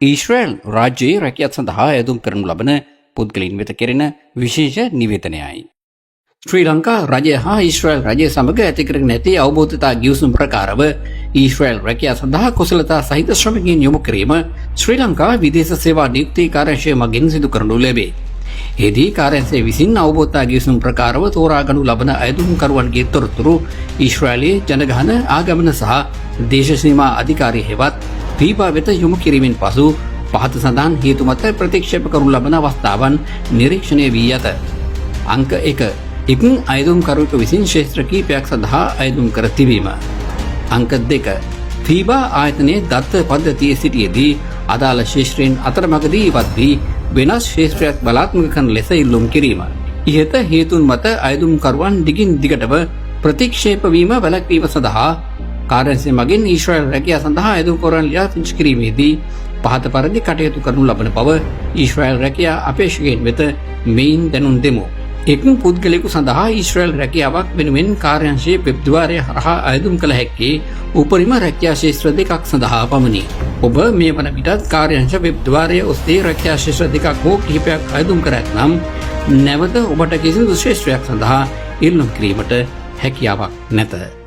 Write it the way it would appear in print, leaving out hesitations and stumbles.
ඊශ්‍රායල් රාජ්‍යයේ රැකියාව සඳහා ඇඳුම් කරනු ලබන පුද්ගලයන් වෙත කෙරෙන විශේෂ නිවේදනයයි. ශ්‍රී ලංකා රජය හා ඊශ්‍රායල් රජය සමග ඇති කරගෙන ඇති අවබෝධතා ගිවිසුම් ප්‍රකාරව ඊශ්‍රායල් රැකියාව සඳහා කුසලතා සහිත ශ්‍රමිකයන් යොමු කිරීම ශ්‍රී ලංකා විදේශ සේවා නියුක්ති කාර්යාංශය මගින් සිදු කරනු ලැබේ. එදී කාර්යාංශය විසින් අවබෝධතා ගිවිසුම් ප්‍රකාරව තෝරාගනු ලබන අයදුම්කරුවන්ගේ තොරතුරු ඊශ්‍රායලයේ ජනගහන ආගමන සහ දේශ සීමා අධිකාරිය හෙවත් පීපා වෙත යොමු කිරීමෙන් පසු පහත සඳහන් හේතු මත ප්‍රතික්ෂේප කරනු ලබන අවස්ථාවන් නිරීක්ෂණය වී ඇත. අංක 1 එක් අයදුම්කරුවෙකු විසින් ශේෂ්ත්‍ර කීපයක් සඳහා අයදුම් කර තිබීම. අංක 2 ෆීබා ආයතනයේ දත්ත පද්ධතියේ සිටියේදී අදාළ ශේෂ්ත්‍රයෙන් අතරමඟදී ඉවත් වී වෙනස් ශේෂ්ත්‍රයක් බලාත්මක කරන ලෙස ඉල්ලුම් කිරීම. ඉහත හේතුන් මත අයදුම්කරුවන් දිගින් දිගටම ප්‍රතික්ෂේප වීම වැළැක්වීම සඳහා කාර්යාංශය මගින් ඊශ්‍රායල් රැකියාව සඳහා අයදුම්කරුවන් ලියාපදිංචි කිරීමේදී පහත පරිදි කටයුතු කරනු ලබන බව ඊශ්‍රායල් රැකියා අපේක්ෂකයන් වෙත මෙයින් දැනුම් දෙමු. එක් පුද්ගලයෙකු සඳහා ඊශ්‍රායල් රැකියාවක් වෙනුවෙන් කාර්යාංශයේ වෙබ් ద్వාරය හරහා අයදුම් කළ හැක්කේ උපරිම රැකියා ශේෂ්ත්‍ර දෙකක් සඳහා පමණි. ඔබ මේ වන විටත් කාර්යාංශ වෙබ් ద్వාරය ඔස්සේ රැකියා ශේෂ්ත්‍ර දෙකක් හෝ කිහිපයක් අයදුම් කර ඇතනම් නැවත ඔබට කිසිදු ශේෂ්ත්‍රයක් සඳහා ඉල්ලුම් කිරීමට හැකියාවක් නැත.